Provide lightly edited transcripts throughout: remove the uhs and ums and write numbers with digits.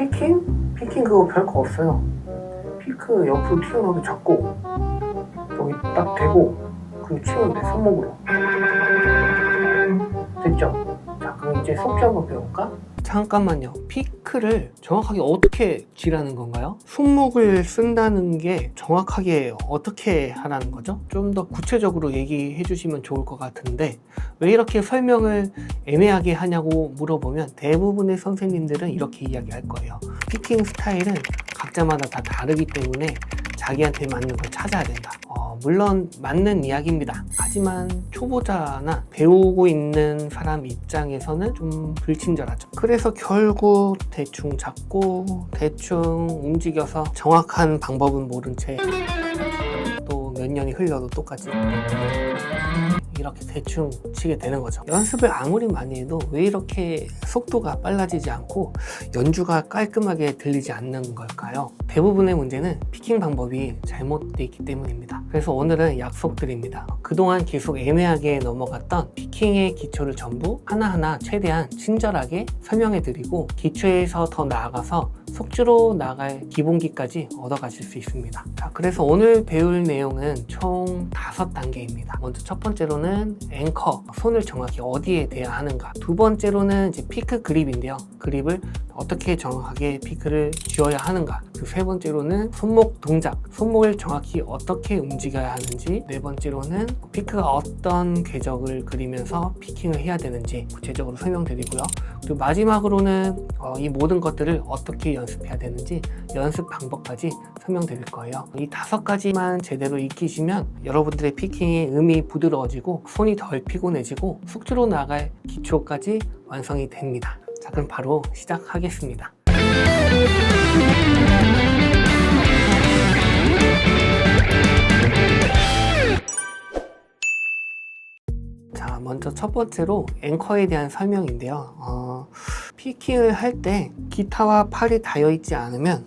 피킹? 피킹 그거 별거 없어요. 피크 옆으로 튀어나오게 잡고 여기 딱 대고 그리고 치면 돼. 손목으로. 됐죠? 자, 그럼 이제 속주 한번 배울까? 잠깐만요. 피크를 정확하게 어떻게 쥐라는 건가요? 손목을 쓴다는 게 정확하게 어떻게 하라는 거죠? 좀 더 구체적으로 얘기해 주시면 좋을 것 같은데 왜 이렇게 설명을 애매하게 하냐고 물어보면 대부분의 선생님들은 이렇게 이야기할 거예요. 피킹 스타일은 각자마다 다 다르기 때문에 자기한테 맞는 걸 찾아야 된다. 물론 맞는 이야기입니다. 하지만 초보자나 배우고 있는 사람 입장에서는 좀 불친절하죠. 그래서 결국 대충 잡고 대충 움직여서 정확한 방법은 모른 채 또 몇 년이 흘러도 똑같이 이렇게 대충 치게 되는 거죠. 연습을 아무리 많이 해도 왜 이렇게 속도가 빨라지지 않고 연주가 깔끔하게 들리지 않는 걸까요? 대부분의 문제는 피킹 방법이 잘못되어 있기 때문입니다. 그래서 오늘은 약속드립니다. 그동안 계속 애매하게 넘어갔던 피킹의 기초를 전부 하나하나 최대한 친절하게 설명해 드리고 기초에서 더 나아가서 속주로 나갈 기본기까지 얻어가실 수 있습니다. 자, 그래서 오늘 배울 내용은 총 5단계입니다. 먼저 첫 번째로는 앵커, 손을 정확히 어디에 대야 하는가. 두 번째로는 이제 피크 그립인데요. 그립을 어떻게 정확하게 피크를 쥐어야 하는가. 그 세 번째로는 손목 동작, 손목을 정확히 어떻게 움직여야 하는지. 네 번째로는 피크가 어떤 궤적을 그리면서 피킹을 해야 되는지 구체적으로 설명드리고요. 그리고 마지막으로는 이 모든 것들을 어떻게 연습해야 되는지 연습 방법까지 설명드릴 거예요. 이 5가지만 제대로 익히시면 여러분들의 피킹의 음이 부드러워지고 손이 덜 피곤해지고 속주로 나갈 기초까지 완성이 됩니다. 자, 그럼 바로 시작하겠습니다. 자, 먼저 첫 번째로 앵커에 대한 설명인데요. 피킹을 할 때 기타와 팔이 닿여 있지 않으면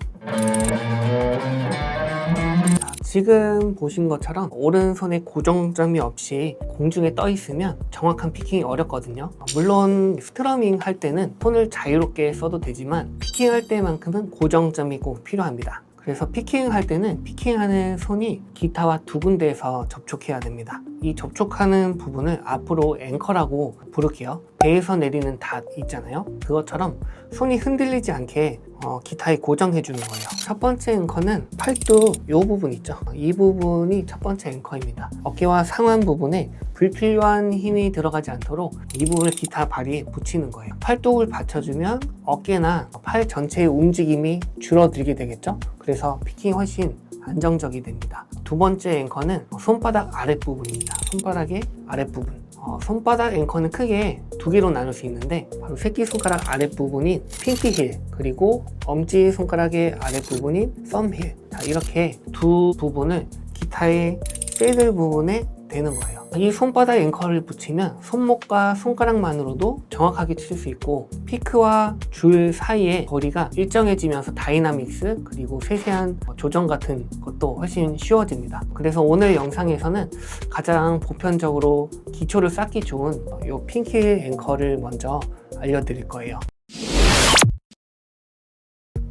지금 보신 것처럼 오른손에 고정점이 없이 공중에 떠 있으면 정확한 피킹이 어렵거든요. 물론 스트러밍 할 때는 손을 자유롭게 써도 되지만 피킹 할 때만큼은 고정점이 꼭 필요합니다. 그래서 피킹 할 때는 피킹하는 손이 기타와 두 군데에서 접촉해야 됩니다. 이 접촉하는 부분을 앞으로 앵커라고 부를게요. 배에서 내리는 닷 있잖아요. 그것처럼 손이 흔들리지 않게 기타에 고정해 주는 거예요. 첫 번째 앵커는 팔뚝 이 부분 있죠. 이 부분이 첫 번째 앵커입니다. 어깨와 상완 부분에 불필요한 힘이 들어가지 않도록 이 부분을 기타 발이 붙이는 거예요. 팔뚝을 받쳐주면 어깨나 팔 전체의 움직임이 줄어들게 되겠죠. 그래서 피킹이 훨씬 안정적이 됩니다. 두 번째 앵커는 손바닥 아랫부분입니다. 손바닥의 아랫부분. 손바닥 앵커는 크게 2개로 나눌 수 있는데 바로 새끼손가락 아랫부분인 핑키힐 그리고 엄지손가락의 아랫부분인 썸힐. 자, 이렇게 두 부분을 기타의 세들 부분에 대는 거예요. 이 손바닥 앵커를 붙이면 손목과 손가락만으로도 정확하게 칠 수 있고 피크와 줄 사이의 거리가 일정해지면서 다이나믹스 그리고 세세한 조정 같은 것도 훨씬 쉬워집니다. 그래서 오늘 영상에서는 가장 보편적으로 기초를 쌓기 좋은 이 핑키 앵커를 먼저 알려드릴 거예요.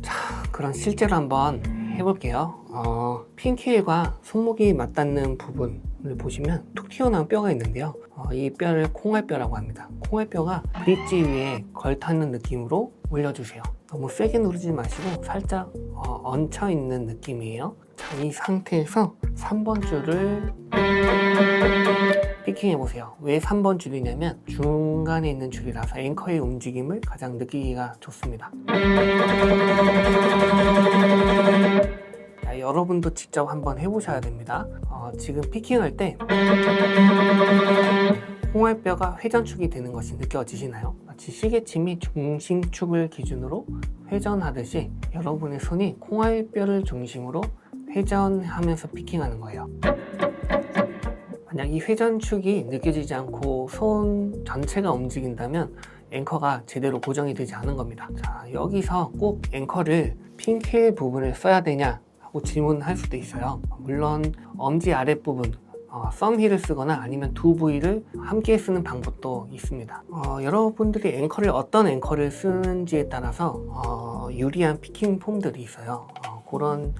자, 그럼 실제로 한번 해볼게요. 핑키힐과 손목이 맞닿는 부분을 보시면 툭 튀어나온 뼈가 있는데요. 이 뼈를 콩알뼈라고 합니다. 콩알뼈가 브릿지 위에 걸터있는 느낌으로 올려주세요. 너무 세게 누르지 마시고 살짝 얹혀 있는 느낌이에요. 자, 이 상태에서 3번 줄을 피킹해 보세요. 왜 3번 줄이냐면 중간에 있는 줄이라서 앵커의 움직임을 가장 느끼기가 좋습니다. 자, 여러분도 직접 한번 해보셔야 됩니다. 지금 피킹할 때 콩알뼈가 회전축이 되는 것이 느껴지시나요? 마치 시계침이 중심축을 기준으로 회전하듯이 여러분의 손이 콩알뼈를 중심으로 회전하면서 피킹하는 거예요. 만약 이 회전축이 느껴지지 않고 손 전체가 움직인다면 앵커가 제대로 고정이 되지 않은 겁니다. 자, 여기서 꼭 앵커를 핑키힐 부분을 써야 되냐 하고 질문할 수도 있어요. 물론 엄지 아랫부분 썸힐을 쓰거나 아니면 두 부위를 함께 쓰는 방법도 있습니다. 여러분들이 어떤 앵커를 쓰는지에 따라서 유리한 피킹 폼들이 있어요. 그런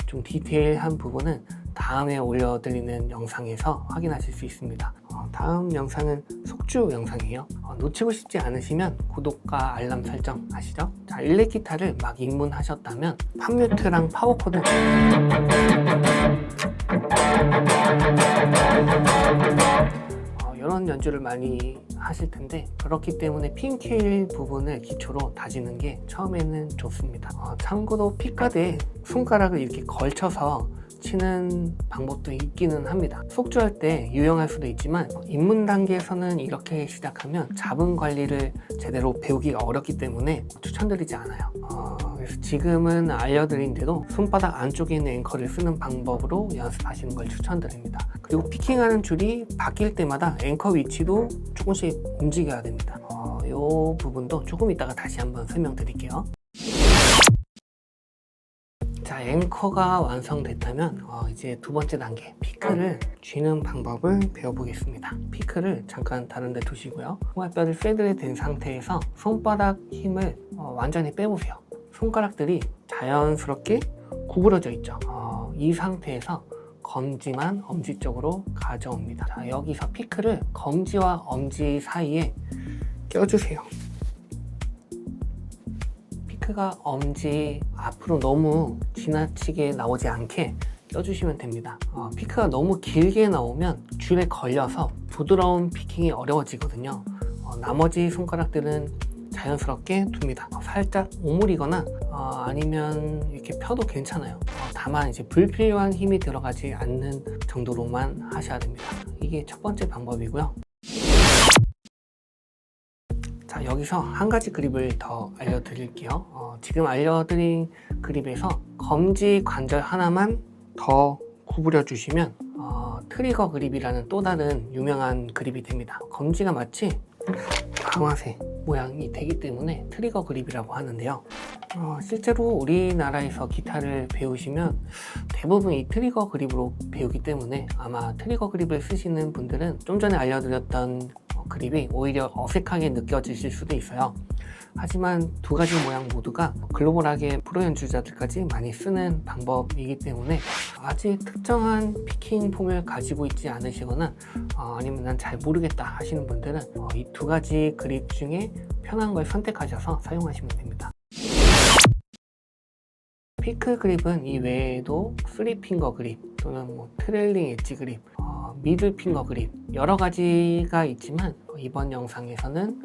좀 디테일한 부분은 다음에 올려드리는 영상에서 확인하실 수 있습니다. 다음 영상은 속주 영상이에요. 놓치고 싶지 않으시면 구독과 알람 설정 아시죠? 자, 일렉 기타를 막 입문하셨다면 팝뮤트랑 파워코드 이런 연주를 많이 하실 텐데, 그렇기 때문에 핀케일 부분을 기초로 다지는 게 처음에는 좋습니다. 참고로 픽가드에 손가락을 이렇게 걸쳐서 치는 방법도 있기는 합니다. 속주할 때 유용할 수도 있지만 입문 단계에서는 이렇게 시작하면 잡음 관리를 제대로 배우기가 어렵기 때문에 추천드리지 않아요. 그래서 지금은 알려드린 대로 손바닥 안쪽에 있는 앵커를 쓰는 방법으로 연습하시는 걸 추천드립니다. 그리고 피킹하는 줄이 바뀔 때마다 앵커 위치도 조금씩 움직여야 됩니다. 이 부분도 조금 이따가 다시 한번 설명드릴게요. 자, 앵커가 완성됐다면 이제 두 번째 단계 피크를 쥐는 방법을 배워보겠습니다. 피크를 잠깐 다른 데 두시고요. 손가락뼈를 새들에 댄 상태에서 손바닥 힘을 완전히 빼보세요. 손가락들이 자연스럽게 구부러져 있죠. 이 상태에서 검지만 엄지 쪽으로 가져옵니다. 자, 여기서 피크를 검지와 엄지 사이에 껴주세요. 피크가 엄지 앞으로 너무 지나치게 나오지 않게 껴주시면 됩니다. 피크가 너무 길게 나오면 줄에 걸려서 부드러운 피킹이 어려워지거든요. 나머지 손가락들은 자연스럽게 둡니다. 살짝 오므리거나 아니면 이렇게 펴도 괜찮아요. 다만 이제 불필요한 힘이 들어가지 않는 정도로만 하셔야 됩니다. 이게 첫 번째 방법이고요. 자, 여기서 한 가지 그립을 더 알려드릴게요. 지금 알려드린 그립에서 검지 관절 하나만 더 구부려 주시면 트리거 그립이라는 또 다른 유명한 그립이 됩니다. 검지가 마치 방아쇠 모양이 되기 때문에 트리거 그립이라고 하는데요. 실제로 우리나라에서 기타를 배우시면 대부분 이 트리거 그립으로 배우기 때문에 아마 트리거 그립을 쓰시는 분들은 좀 전에 알려드렸던 그립이 오히려 어색하게 느껴지실 수도 있어요. 하지만 두 가지 모양 모두가 글로벌하게 프로 연주자들까지 많이 쓰는 방법이기 때문에 아직 특정한 피킹 폼을 가지고 있지 않으시거나 아니면 난 잘 모르겠다 하시는 분들은 이 두 가지 그립 중에 편한 걸 선택하셔서 사용하시면 됩니다. 피크 그립은 이 외에도 3핑거 그립 또는 트레일링 엣지 그립, 미들 핑거 그립 여러 가지가 있지만 이번 영상에서는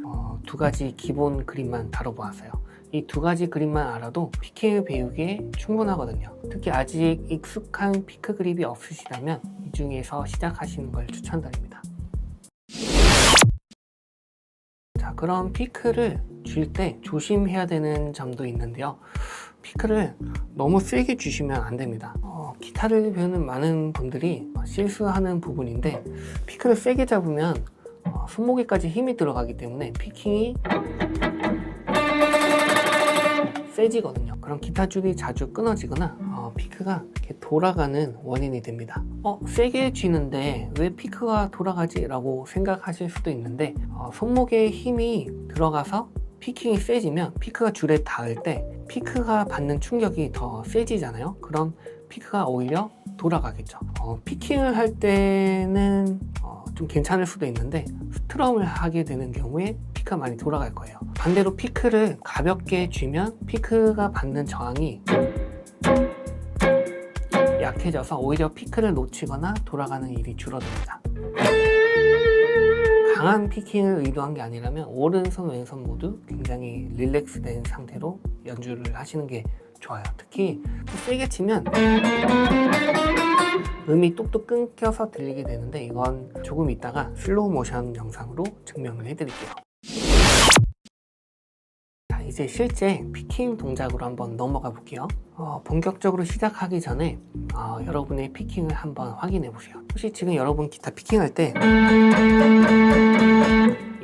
두 가지 기본 그립만 다뤄보았어요. 이 두 가지 그립만 알아도 피킹을 배우기에 충분하거든요. 특히 아직 익숙한 피크 그립이 없으시다면 이 중에서 시작하시는 걸 추천드립니다. 자, 그럼 피크를 쥘 때 조심해야 되는 점도 있는데요. 피크를 너무 세게 쥐시면 안 됩니다. 기타를 배우는 많은 분들이 실수하는 부분인데, 피크를 세게 잡으면 손목에까지 힘이 들어가기 때문에 피킹이 세지거든요. 그럼 기타 줄이 자주 끊어지거나 피크가 이렇게 돌아가는 원인이 됩니다. 세게 쥐는데 왜 피크가 돌아가지? 라고 생각하실 수도 있는데, 손목에 힘이 들어가서 피킹이 세지면 피크가 줄에 닿을 때 피크가 받는 충격이 더 세지잖아요. 그럼 피크가 오히려 돌아가겠죠. 피킹을 할 때는 좀 괜찮을 수도 있는데 스트럼을 하게 되는 경우에 피크가 많이 돌아갈 거예요. 반대로 피크를 가볍게 쥐면 피크가 받는 저항이 약해져서 오히려 피크를 놓치거나 돌아가는 일이 줄어듭니다. 강한 피킹을 의도한 게 아니라면 오른손 왼손 모두 굉장히 릴렉스된 상태로 연주를 하시는 게 좋아요. 특히 세게 치면 음이 뚝뚝 끊겨서 들리게 되는데, 이건 조금 이따가 슬로우 모션 영상으로 증명을 해드릴게요. 자, 이제 실제 피킹 동작으로 한번 넘어가 볼게요. 본격적으로 시작하기 전에 여러분의 피킹을 한번 확인해 보세요. 혹시 지금 여러분 기타 피킹할 때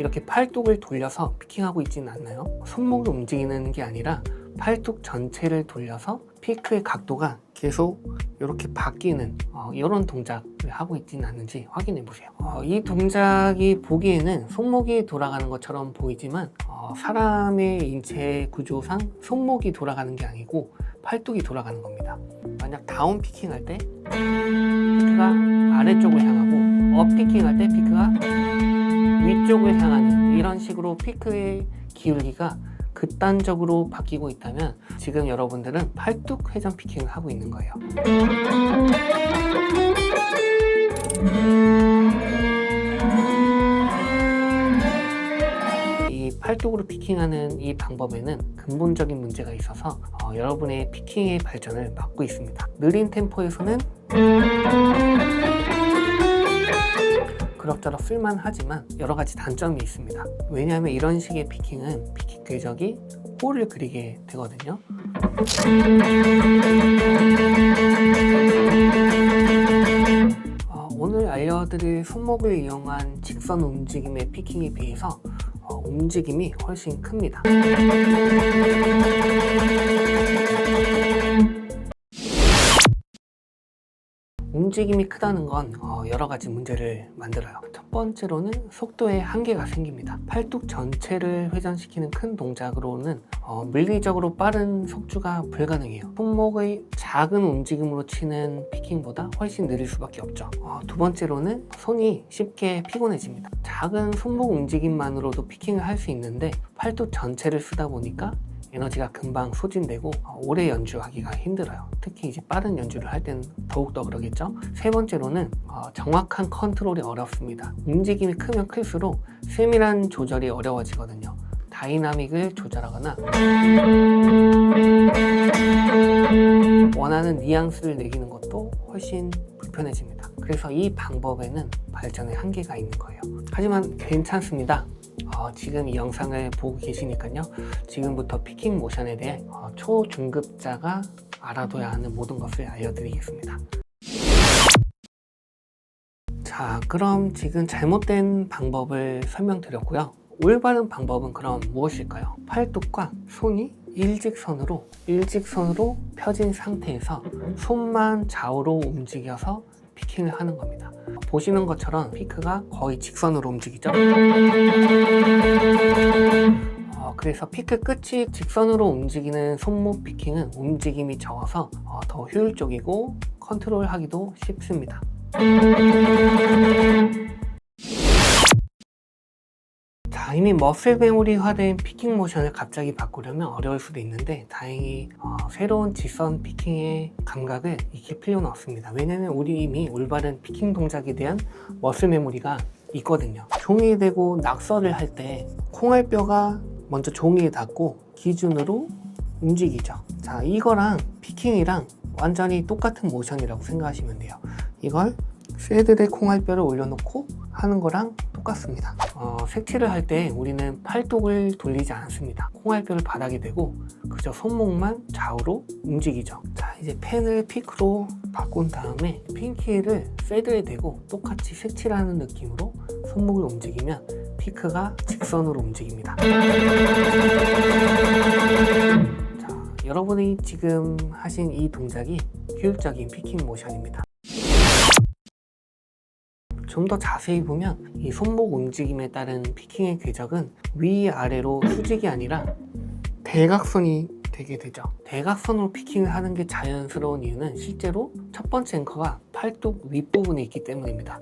이렇게 팔뚝을 돌려서 피킹하고 있지는 않나요? 손목을 움직이는 게 아니라 팔뚝 전체를 돌려서 피크의 각도가 계속 이렇게 바뀌는 이런 동작을 하고 있지는 않는지 확인해 보세요. 이 동작이 보기에는 손목이 돌아가는 것처럼 보이지만 사람의 인체 구조상 손목이 돌아가는 게 아니고 팔뚝이 돌아가는 겁니다. 만약 다운 피킹 할 때 피크가 아래쪽을 향하고 업 피킹 할 때 피크가 위쪽을 향하는 이런 식으로 피크의 기울기가 극단적으로 바뀌고 있다면 지금 여러분들은 팔뚝 회전 피킹을 하고 있는 거예요. 이 팔뚝으로 피킹하는 이 방법에는 근본적인 문제가 있어서 여러분의 피킹의 발전을 막고 있습니다. 느린 템포에서는 그럭저럭 쓸만하지만 여러 가지 단점이 있습니다. 왜냐하면 이런 식의 피킹은 피킹 궤적이 홀을 그리게 되거든요. 오늘 알려드릴 손목을 이용한 직선 움직임의 피킹에 비해서 움직임이 훨씬 큽니다. 움직임이 크다는 건 여러 가지 문제를 만들어요. 첫 번째로는 속도에 한계가 생깁니다. 팔뚝 전체를 회전시키는 큰 동작으로는 물리적으로 빠른 속주가 불가능해요. 손목의 작은 움직임으로 치는 피킹보다 훨씬 느릴 수밖에 없죠. 두 번째로는 손이 쉽게 피곤해집니다. 작은 손목 움직임만으로도 피킹을 할 수 있는데 팔뚝 전체를 쓰다 보니까 에너지가 금방 소진되고 오래 연주하기가 힘들어요. 특히 이제 빠른 연주를 할 때는 더욱더 그러겠죠. 세 번째로는 정확한 컨트롤이 어렵습니다. 움직임이 크면 클수록 세밀한 조절이 어려워지거든요. 다이나믹을 조절하거나 원하는 뉘앙스를 내기는 것도 훨씬 불편해집니다. 그래서 이 방법에는 발전의 한계가 있는 거예요. 하지만 괜찮습니다. 지금 이 영상을 보고 계시니까요. 지금부터 피킹 모션에 대해 초중급자가 알아둬야 하는 모든 것을 알려드리겠습니다. 자, 그럼 지금 잘못된 방법을 설명드렸고요. 올바른 방법은 그럼 무엇일까요? 팔뚝과 손이 일직선으로 펴진 상태에서 손만 좌우로 움직여서 피킹을 하는 겁니다. 보시는 것처럼 피크가 거의 직선으로 움직이죠. 그래서 피크 끝이 직선으로 움직이는 손목 피킹은 움직임이 적어서 더 효율적이고 컨트롤하기도 쉽습니다. 자, 이미 머슬 메모리화된 피킹 모션을 갑자기 바꾸려면 어려울 수도 있는데 다행히 새로운 직선 피킹의 감각을 익힐 필요는 없습니다. 왜냐면 우리 이미 올바른 피킹 동작에 대한 머슬 메모리가 있거든요. 종이에 대고 낙서를 할 때 콩알뼈가 먼저 종이에 닿고 기준으로 움직이죠. 자, 이거랑 피킹이랑 완전히 똑같은 모션이라고 생각하시면 돼요. 이걸 쇠들의 콩알뼈를 올려놓고 하는 거랑 똑같습니다. 색칠을 할 때 우리는 팔뚝을 돌리지 않습니다. 콩알뼈를 바닥에 대고 그저 손목만 좌우로 움직이죠. 자, 이제 펜을 피크로 바꾼 다음에 핀키를 쇠들에 대고 똑같이 색칠하는 느낌으로 손목을 움직이면 피크가 직선으로 움직입니다. 자, 여러분이 지금 하신 이 동작이 효율적인 피킹 모션입니다. 좀 더 자세히 보면 이 손목 움직임에 따른 피킹의 궤적은 위아래로 수직이 아니라 대각선이 되게 되죠. 대각선으로 피킹을 하는 게 자연스러운 이유는 실제로 첫 번째 앵커가 팔뚝 윗부분에 있기 때문입니다.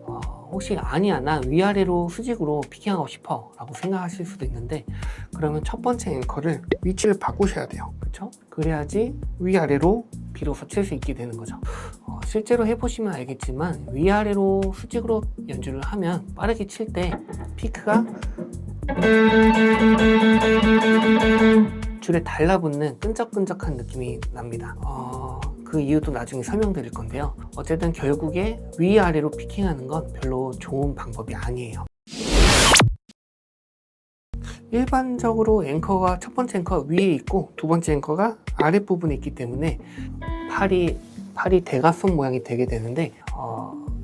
혹시 아니야 나 위아래로 수직으로 피킹하고 싶어 라고 생각하실 수도 있는데 그러면 첫 번째 앵커를 위치를 바꾸셔야 돼요. 그렇죠? 그래야지 위아래로 비로소 칠 수 있게 되는 거죠. 실제로 해보시면 알겠지만 위아래로 수직으로 연주를 하면 빠르게 칠 때 피크가 줄에 달라붙는 끈적끈적한 느낌이 납니다. 그 이유도 나중에 설명드릴 건데요. 어쨌든 결국에 위아래로 피킹하는 건 별로 좋은 방법이 아니에요. 일반적으로 앵커가 첫 번째 앵커가 위에 있고 두 번째 앵커가 아랫부분에 있기 때문에 팔이 대각선 모양이 되게 되는데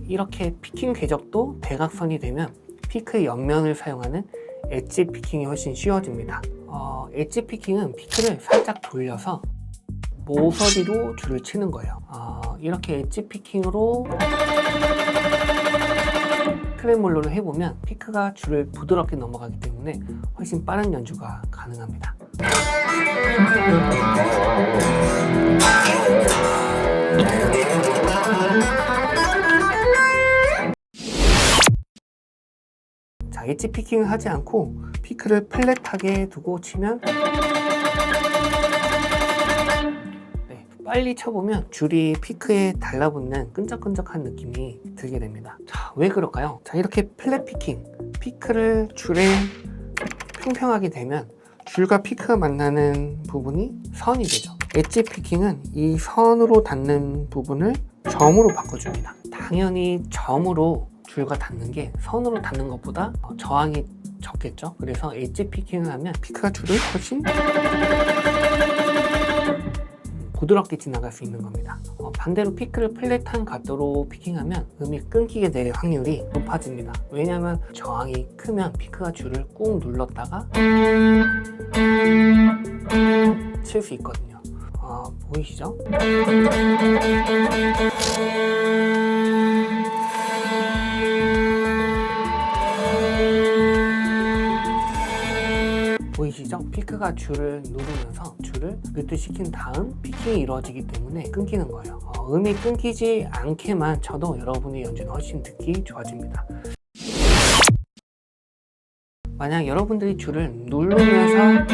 이렇게 피킹 궤적도 대각선이 되면 피크의 옆면을 사용하는 엣지 피킹이 훨씬 쉬워집니다. 엣지 피킹은 피크를 살짝 돌려서 모서리로 줄을 치는 거예요. 이렇게 엣지 피킹으로 트레몰로를 해보면 피크가 줄을 부드럽게 넘어가기 때문에 훨씬 빠른 연주가 가능합니다. 자, 엣지 피킹을 하지 않고 피크를 플랫하게 두고 치면 빨리 쳐보면 줄이 피크에 달라붙는 끈적끈적한 느낌이 들게 됩니다. 자, 왜 그럴까요? 자, 이렇게 플랫 피킹, 피크를 줄에 평평하게 되면 줄과 피크가 만나는 부분이 선이 되죠. 엣지 피킹은 이 선으로 닿는 부분을 점으로 바꿔줍니다. 당연히 점으로 줄과 닿는 게 선으로 닿는 것보다 저항이 적겠죠. 그래서 엣지 피킹을 하면 피크가 줄을 훨씬 부드럽게 지나갈 수 있는 겁니다. 반대로 피크를 플랫한 각도로 피킹하면 음이 끊기게 될 확률이 높아집니다. 왜냐하면 저항이 크면 피크가 줄을 꾹 눌렀다가 칠 수 있거든요. 보이시죠? 보이시죠? 피크가 줄을 누르면서 줄을 뮤트시킨 다음 피킹이 이루어지기 때문에 끊기는 거예요. 음이 끊기지 않게만 쳐도 여러분의 연주는 훨씬 듣기 좋아집니다. 만약 여러분들이 줄을 누르면서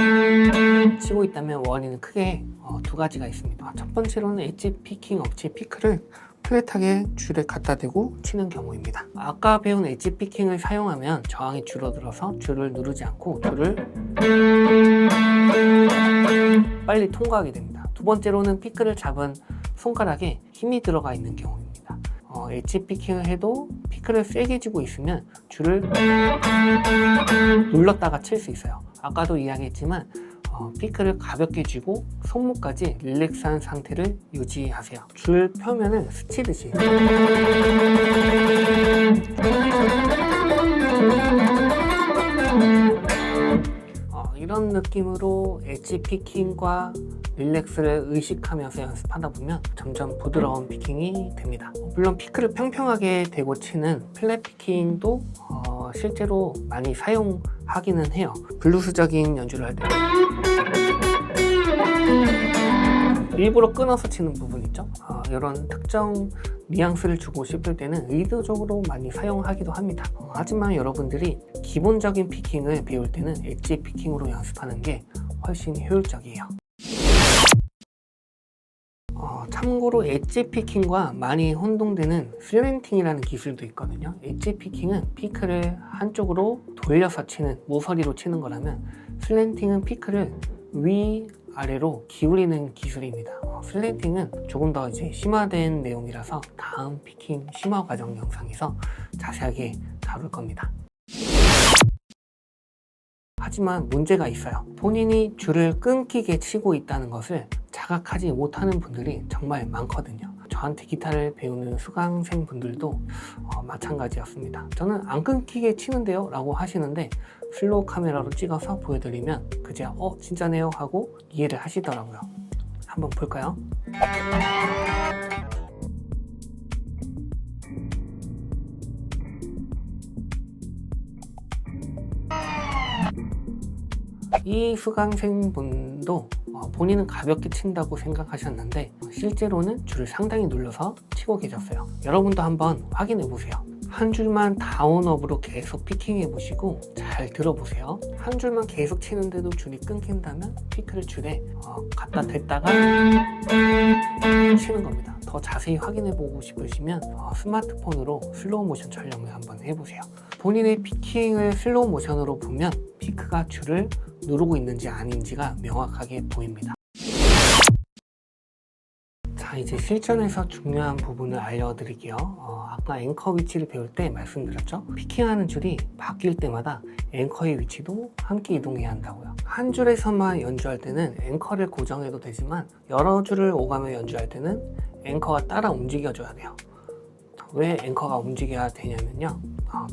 치고 있다면 원인은 크게 두 가지가 있습니다. 첫 번째로는 엣지 피킹 없이 피크를 플랫하게 줄에 갖다 대고 치는 경우입니다. 아까 배운 엣지 피킹을 사용하면 저항이 줄어들어서 줄을 누르지 않고 줄을 빨리 통과하게 됩니다. 두 번째로는 피크를 잡은 손가락에 힘이 들어가 있는 경우입니다. 엣지 피킹을 해도 피크를 세게 쥐고 있으면 줄을 눌렀다가 칠 수 있어요. 아까도 이야기했지만 피크를 가볍게 쥐고 손목까지 릴렉스한 상태를 유지하세요. 줄 표면을 스치듯이 이런 느낌으로 엣지 피킹과 릴렉스를 의식하면서 연습하다 보면 점점 부드러운 피킹이 됩니다. 물론 피크를 평평하게 대고 치는 플랫 피킹도 실제로 많이 사용하기는 해요. 블루스적인 연주를 할 때 일부러 끊어서 치는 부분 있죠. 이런 특정 뉘앙스를 주고 싶을 때는 의도적으로 많이 사용하기도 합니다. 하지만 여러분들이 기본적인 피킹을 배울 때는 엣지 피킹으로 연습하는 게 훨씬 효율적이에요. 참고로 엣지 피킹과 많이 혼동되는 슬랜팅이라는 기술도 있거든요. 엣지 피킹은 피크를 한쪽으로 돌려서 치는, 모서리로 치는 거라면 슬랜팅은 피크를 위 아래로 기울이는 기술입니다. 슬랜팅은 조금 더 심화된 내용이라서 다음 피킹 심화 과정 영상에서 자세하게 다룰 겁니다. 하지만 문제가 있어요. 본인이 줄을 끊기게 치고 있다는 것을 자각하지 못하는 분들이 정말 많거든요. 저한테 기타를 배우는 수강생 분들도 마찬가지였습니다. 저는 안 끊기게 치는데요 라고 하시는데 슬로우 카메라로 찍어서 보여드리면 그제야 진짜네요 하고 이해를 하시더라고요. 한번 볼까요? 이 수강생분도 본인은 가볍게 친다고 생각하셨는데 실제로는 줄을 상당히 눌러서 치고 계셨어요. 여러분도 한번 확인해 보세요. 한 줄만 다운업으로 계속 피킹해 보시고 잘 들어보세요. 한 줄만 계속 치는데도 줄이 끊긴다면 피크를 줄에 갖다 댔다가 치는 겁니다. 더 자세히 확인해 보고 싶으시면 스마트폰으로 슬로우 모션 촬영을 한번 해보세요. 본인의 피킹을 슬로우 모션으로 보면 피크가 줄을 누르고 있는지 아닌지가 명확하게 보입니다. 자, 이제 실전에서 중요한 부분을 알려드릴게요. 아까 앵커 위치를 배울 때 말씀드렸죠? 피킹하는 줄이 바뀔 때마다 앵커의 위치도 함께 이동해야 한다고요. 한 줄에서만 연주할 때는 앵커를 고정해도 되지만 여러 줄을 오가며 연주할 때는 앵커가 따라 움직여줘야 돼요. 왜 앵커가 움직여야 되냐면요,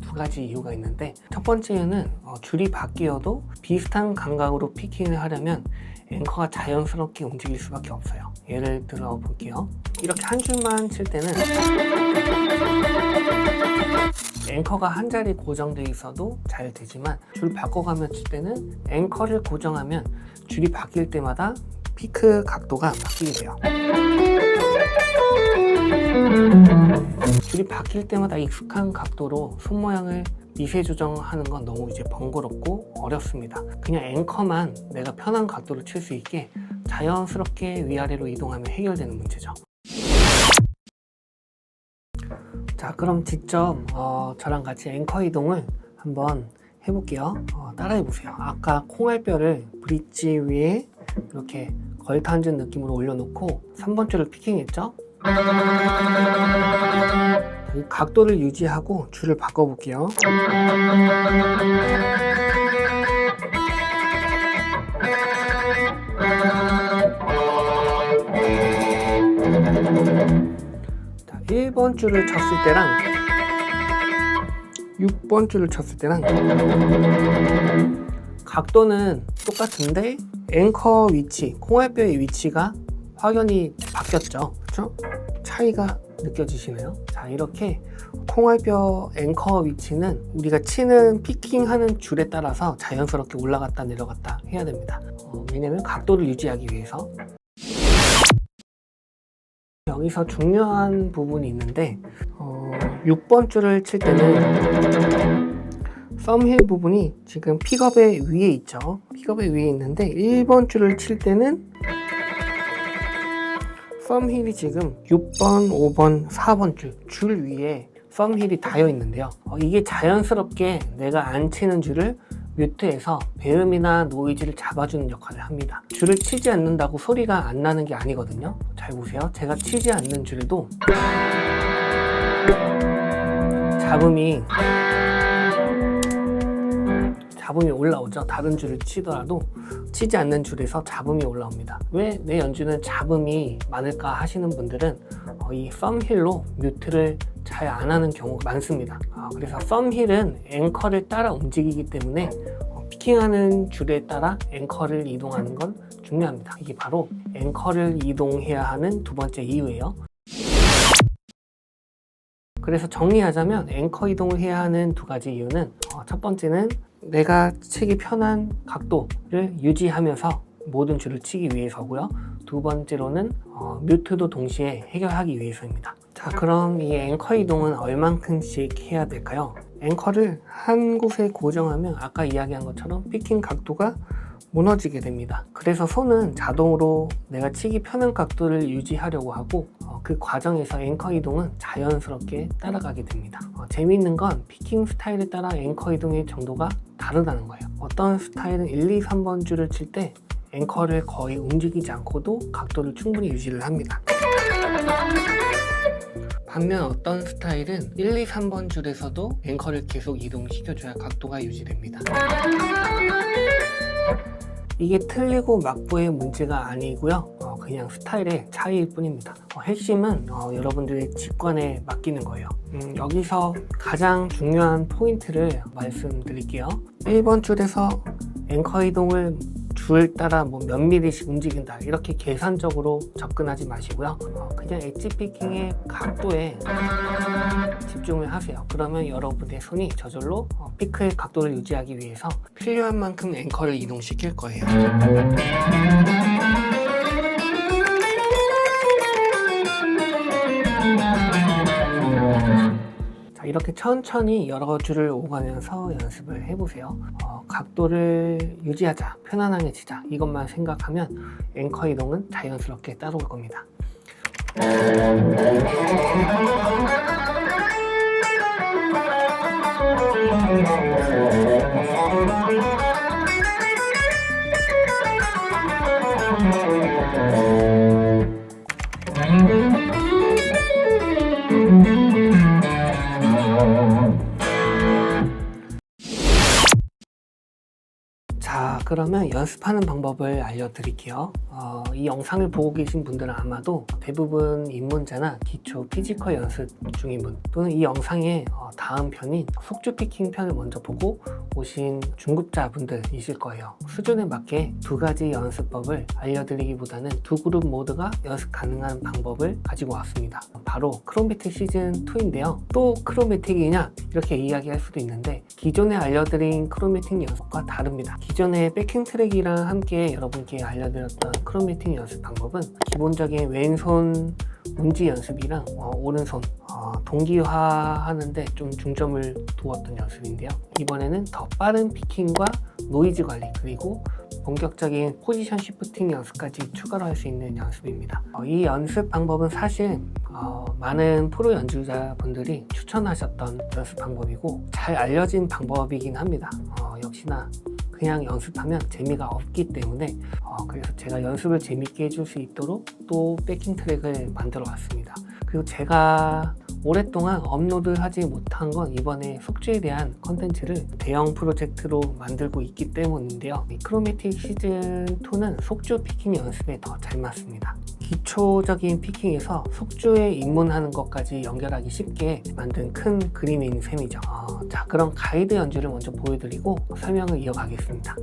두 가지 이유가 있는데, 첫 번째는 줄이 바뀌어도 비슷한 감각으로 피킹을 하려면 앵커가 자연스럽게 움직일 수밖에 없어요. 예를 들어 볼게요. 이렇게 한 줄만 칠 때는 앵커가 한 자리 고정되어 있어도 잘 되지만, 줄 바꿔가며 칠 때는 앵커를 고정하면 줄이 바뀔 때마다 피크 각도가 바뀌게 돼요. 줄이 바뀔 때마다 익숙한 각도로 손 모양을 미세 조정하는 건 너무 이제 번거롭고 어렵습니다. 그냥 앵커만 내가 편한 각도로 칠 수 있게 자연스럽게 위아래로 이동하면 해결되는 문제죠. 자, 그럼 직접 저랑 같이 앵커 이동을 한번 해볼게요. 따라해 보세요. 아까 콩알뼈를 브릿지 위에 이렇게 걸터앉은 느낌으로 올려놓고 3번 줄을 피킹했죠? 이 각도를 유지하고 줄을 바꿔볼게요. 자, 1번 줄을 쳤을 때랑 6번 줄을 쳤을 때랑 각도는 똑같은데 앵커 위치, 콩알뼈의 위치가 확연히 바뀌었죠. 그렇죠? 차이가 느껴지시나요? 자, 이렇게 콩알뼈 앵커 위치는 우리가 치는 피킹하는 줄에 따라서 자연스럽게 올라갔다 내려갔다 해야 됩니다. 왜냐면 각도를 유지하기 위해서. 여기서 중요한 부분이 있는데 6번 줄을 칠 때는 썸힐 부분이 지금 픽업의 위에 있죠. 픽업의 위에 있는데 1번 줄을 칠 때는 썸힐이 지금 6번, 5번, 4번 줄 위에 썸힐이 닿여 있는데요. 이게 자연스럽게 내가 안 치는 줄을 뮤트해서 배음이나 노이즈를 잡아주는 역할을 합니다. 줄을 치지 않는다고 소리가 안 나는 게 아니거든요. 잘 보세요. 제가 치지 않는 줄에도 잡음이 올라오죠. 다른 줄을 치더라도 치지 않는 줄에서 잡음이 올라옵니다. 왜 내 연주는 잡음이 많을까 하시는 분들은 이 썸힐로 뮤트를 잘 안 하는 경우가 많습니다. 그래서 썸힐은 앵커를 따라 움직이기 때문에 피킹하는 줄에 따라 앵커를 이동하는 건 중요합니다. 이게 바로 앵커를 이동해야 하는 두 번째 이유예요. 그래서 정리하자면 앵커 이동을 해야 하는 두 가지 이유는 첫 번째는 내가 치기 편한 각도를 유지하면서 모든 줄을 치기 위해서고요. 두 번째로는 뮤트도 동시에 해결하기 위해서입니다. 자, 그럼 이 앵커 이동은 얼만큼씩 해야 될까요? 앵커를 한 곳에 고정하면 아까 이야기한 것처럼 피킹 각도가 무너지게 됩니다. 그래서 손은 자동으로 내가 치기 편한 각도를 유지하려고 하고 그 과정에서 앵커 이동은 자연스럽게 따라가게 됩니다. 재미있는 건 피킹 스타일에 따라 앵커 이동의 정도가 다르다는 거예요. 어떤 스타일은 1, 2, 3번 줄을 칠 때 앵커를 거의 움직이지 않고도 각도를 충분히 유지를 합니다. 반면 어떤 스타일은 1, 2, 3번 줄에서도 앵커를 계속 이동시켜줘야 각도가 유지됩니다. 이게 틀리고 막부의 문제가 아니고요. 그냥 스타일의 차이일 뿐입니다. 핵심은 여러분들의 직관에 맡기는 거예요. 여기서 가장 중요한 포인트를 말씀드릴게요. 1번 줄에서 앵커 이동을 줄 따라 몇 미리씩 움직인다 이렇게 계산적으로 접근하지 마시고요. 그냥 엣지 피킹의 각도에 집중을 하세요. 그러면 여러분의 손이 저절로 피크의 각도를 유지하기 위해서 필요한 만큼 앵커를 이동시킬 거예요. 자, 이렇게 천천히 여러 줄을 오가면서 연습을 해보세요. 각도를 유지하자, 편안하게 치자 이것만 생각하면 앵커 이동은 자연스럽게 따라올 겁니다. 자, 그러면 연습하는 방법을 알려드릴게요. 이 영상을 보고 계신 분들은 아마도 대부분 입문자나 기초 피지컬 연습 중인 분, 또는 이 영상의 다음 편인 속주 피킹 편을 먼저 보고 오신 중급자분들이실 거예요. 수준에 맞게 두 가지 연습법을 알려드리기보다는 두 그룹 모두가 연습 가능한 방법을 가지고 왔습니다. 바로 크로매틱 시즌2인데요. 또 크로매틱이냐? 이렇게 이야기할 수도 있는데, 기존에 알려드린 크로매틱 연습과 다릅니다. 기존에 백킹 트랙이랑 함께 여러분께 알려드렸던 크로매틱 연습 방법은 기본적인 왼손 운지 연습이랑 오른손 동기화 하는데 좀 중점을 두었던 연습인데요. 이번에는 더 빠른 피킹과 노이즈 관리, 그리고 본격적인 포지션 시프팅 연습까지 추가로 할 수 있는 연습입니다. 이 연습 방법은 사실 많은 프로 연주자분들이 추천하셨던 연습 방법이고 잘 알려진 방법이긴 합니다. 역시나 그냥 연습하면 재미가 없기 때문에 그래서 제가 연습을 재밌게 해줄 수 있도록 또 백킹 트랙을 만들어 왔습니다. 그리고 제가 오랫동안 업로드하지 못한 건 이번에 속주에 대한 컨텐츠를 대형 프로젝트로 만들고 있기 때문인데요. 크로매틱 시즌2는 속주 피킹 연습에 더 잘 맞습니다. 기초적인 피킹에서 속주에 입문하는 것까지 연결하기 쉽게 만든 큰 그림인 셈이죠. 자, 그럼 가이드 연주를 먼저 보여드리고 설명을 이어가겠습니다.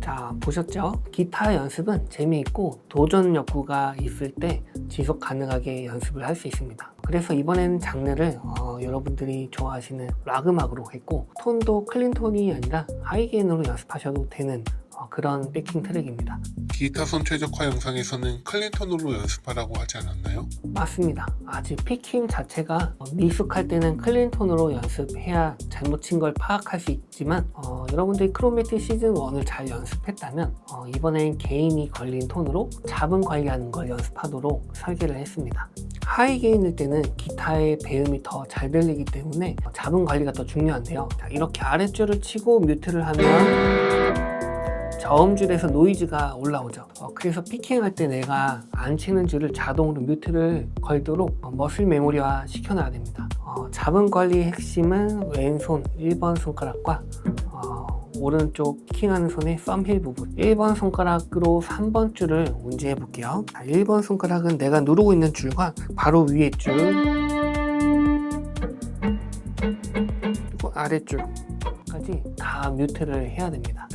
자, 보셨죠? 기타 연습은 재미있고 도전 욕구가 있을 때 지속 가능하게 연습을 할 수 있습니다. 그래서 이번에는 장르를 여러분들이 좋아하시는 락 음악으로 했고, 톤도 클린 톤이 아니라 하이 게인으로 연습하셔도 되는 그런 백킹 트랙입니다. 기타 손 최적화 영상에서는 클린톤으로 연습하라고 하지 않았나요? 맞습니다. 아직 피킹 자체가 미숙할 때는 클린톤으로 연습해야 잘못 친 걸 파악할 수 있지만 여러분들이 크로매틱 시즌1을 잘 연습했다면 이번엔 개인이 걸린 톤으로 잡음 관리하는 걸 연습하도록 설계를 했습니다. 하이 게인일 때는 기타의 배음이 더 잘 들리기 때문에 잡음 관리가 더 중요한데요. 자, 이렇게 아랫줄을 치고 뮤트를 하면 저음줄에서 노이즈가 올라오죠. 그래서 피킹할 때 내가 안 치는 줄을 자동으로 뮤트를 걸도록 머슬 메모리화 시켜놔야 됩니다. 잡음 관리의 핵심은 왼손 1번 손가락과 오른쪽 피킹하는 손의 썸힐 부분, 1번 손가락으로 3번 줄을 운지해 볼게요. 1번 손가락은 내가 누르고 있는 줄과 바로 위에 줄, 그리고 아랫줄까지 다 뮤트를 해야 됩니다.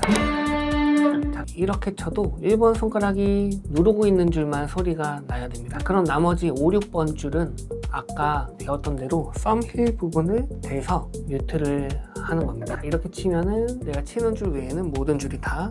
자, 이렇게 쳐도 1번 손가락이 누르고 있는 줄만 소리가 나야 됩니다. 그럼 나머지 5, 6번 줄은 아까 배웠던 대로 썸힐 부분을 대서 뮤트를 하는 겁니다. 이렇게 치면은 내가 치는 줄 외에는 모든 줄이 다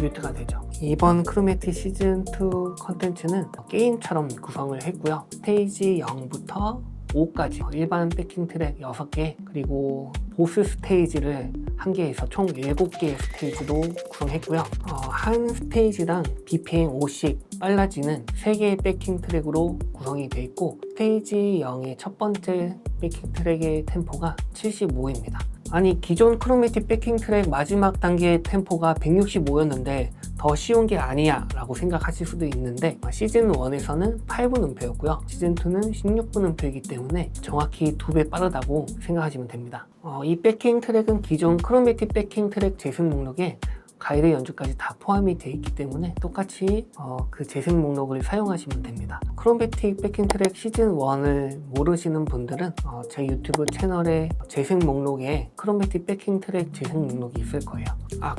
뮤트가 되죠. 이번 크로매틱 시즌2 컨텐츠는 게임처럼 구성을 했고요. 스테이지 0부터 5까지 일반 백킹 트랙 6개, 그리고 보스 스테이지를 1개에서 총 7개의 스테이지로 구성했고요. 한 스테이지당 BPM 50 빨라지는 3개의 백킹 트랙으로 구성이 되어 있고, 스테이지 0의 첫 번째 백킹 트랙의 템포가 75입니다. 아니, 기존 크로매틱 백킹 트랙 마지막 단계의 템포가 165였는데 더 쉬운 게 아니야 라고 생각하실 수도 있는데, 시즌 1에서는 8분 음표였고요, 시즌 2는 16분 음표이기 때문에 정확히 2배 빠르다고 생각하시면 됩니다. 이 백킹 트랙은 기존 크로매틱 백킹 트랙 재생 목록에 가이드 연주까지 다 포함이 되어 있기 때문에 똑같이 그 재생 목록을 사용하시면 됩니다. 크로매틱 백킹 트랙 시즌 1을 모르시는 분들은 제 유튜브 채널에 재생 목록에 크로매틱 백킹 트랙 재생 목록이 있을 거예요.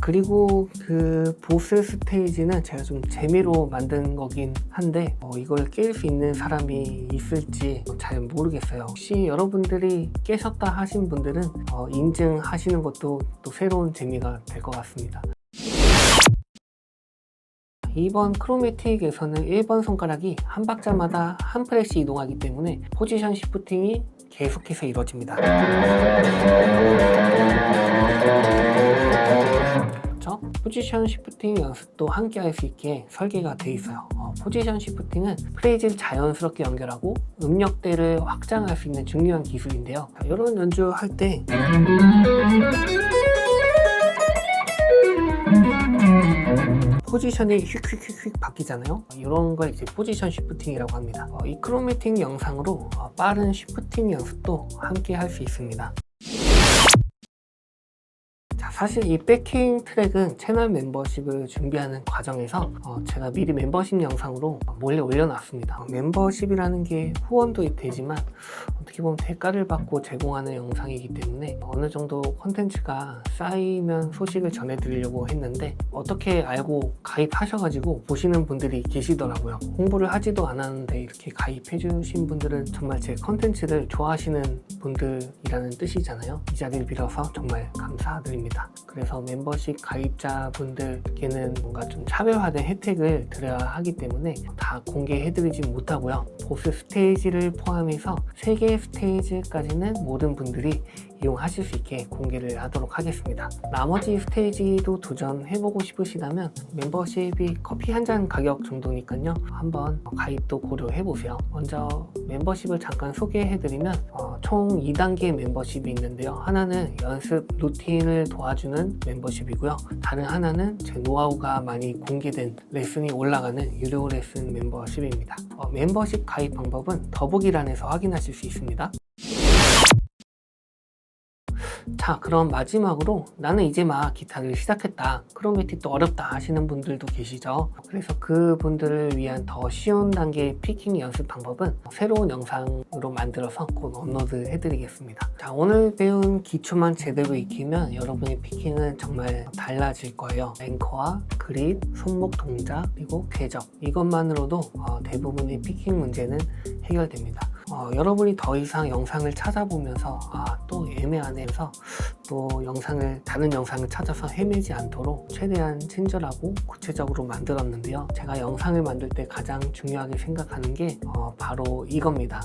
그리고 그 보스 스테이지는 제가 좀 재미로 만든 거긴 한데 이걸 깰 수 있는 사람이 있을지 잘 모르겠어요. 혹시 여러분들이 깨셨다 하신 분들은 인증하시는 것도 또 새로운 재미가 될 것 같습니다. 2번 크로매틱에서는 1번 손가락이 한 박자마다 한 프렛이 이동하기 때문에 포지션 시프팅이 계속해서 이루어집니다. 그렇죠? 포지션 시프팅 연습도 함께 할 수 있게 설계가 되어 있어요. 포지션 시프팅은 프레이즈를 자연스럽게 연결하고 음역대를 확장할 수 있는 중요한 기술인데요. 이런 연주할 때 포지션이 휙휙휙휙 바뀌잖아요. 이런 걸 이제 포지션 시프팅이라고 합니다. 이 크로매틱 영상으로 빠른 시프팅 연습도 함께 할 수 있습니다. 사실 이 백킹 트랙은 채널 멤버십을 준비하는 과정에서 제가 미리 멤버십 영상으로 몰래 올려놨습니다. 멤버십이라는 게 후원도 되지만 어떻게 보면 대가를 받고 제공하는 영상이기 때문에 어느 정도 콘텐츠가 쌓이면 소식을 전해드리려고 했는데 어떻게 알고 가입하셔가지고 보시는 분들이 계시더라고요. 홍보를 하지도 않았는데 이렇게 가입해주신 분들은 정말 제 콘텐츠를 좋아하시는 분들이라는 뜻이잖아요. 이 자리를 빌어서 정말 감사드립니다. 그래서 멤버십 가입자분들께는 뭔가 좀 차별화된 혜택을 드려야 하기 때문에 다 공개해드리지 못하고요. 보스 스테이지를 포함해서 3개의 스테이지까지는 모든 분들이 이용하실 수 있게 공개를 하도록 하겠습니다. 나머지 스테이지도 도전해보고 싶으시다면 멤버십이 커피 한 잔 가격 정도니까요. 한번 가입도 고려해보세요. 먼저 멤버십을 잠깐 소개해드리면 총 2단계 멤버십이 있는데요. 하나는 연습 루틴을 도와주는 멤버십이고요. 다른 하나는 제 노하우가 많이 공개된 레슨이 올라가는 유료 레슨 멤버십입니다. 멤버십 가입 방법은 더보기란에서 확인하실 수 있습니다. 자, 그럼 마지막으로 나는 이제 막 기타를 시작했다, 크로매틱도 어렵다 하시는 분들도 계시죠. 그래서 그분들을 위한 더 쉬운 단계의 피킹 연습 방법은 새로운 영상으로 만들어서 곧 업로드 해드리겠습니다. 자, 오늘 배운 기초만 제대로 익히면 여러분의 피킹은 정말 달라질 거예요. 앵커와 그립, 손목 동작, 그리고 궤적, 이것만으로도 대부분의 피킹 문제는 해결됩니다. 여러분이 더 이상 영상을 찾아보면서 또 애매하네서 또 다른 영상을 찾아서 헤매지 않도록 최대한 친절하고 구체적으로 만들었는데요. 제가 영상을 만들 때 가장 중요하게 생각하는 게 바로 이겁니다.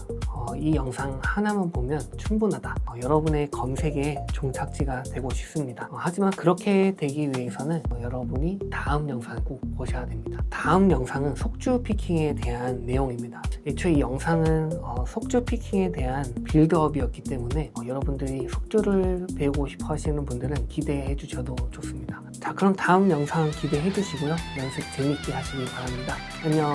이 영상 하나만 보면 충분하다. 여러분의 검색에 종착지가 되고 싶습니다. 하지만 그렇게 되기 위해서는 여러분이 다음 영상을 꼭 보셔야 됩니다. 다음 영상은 속주 피킹에 대한 내용입니다. 애초에 이 영상은 속주 피킹에 대한 빌드업이었기 때문에 여러분들이 속주를 배우고 싶어 하시는 분들은 기대해 주셔도 좋습니다. 자, 그럼 다음 영상 기대해 주시고요. 연습 재밌게 하시기 바랍니다. 안녕.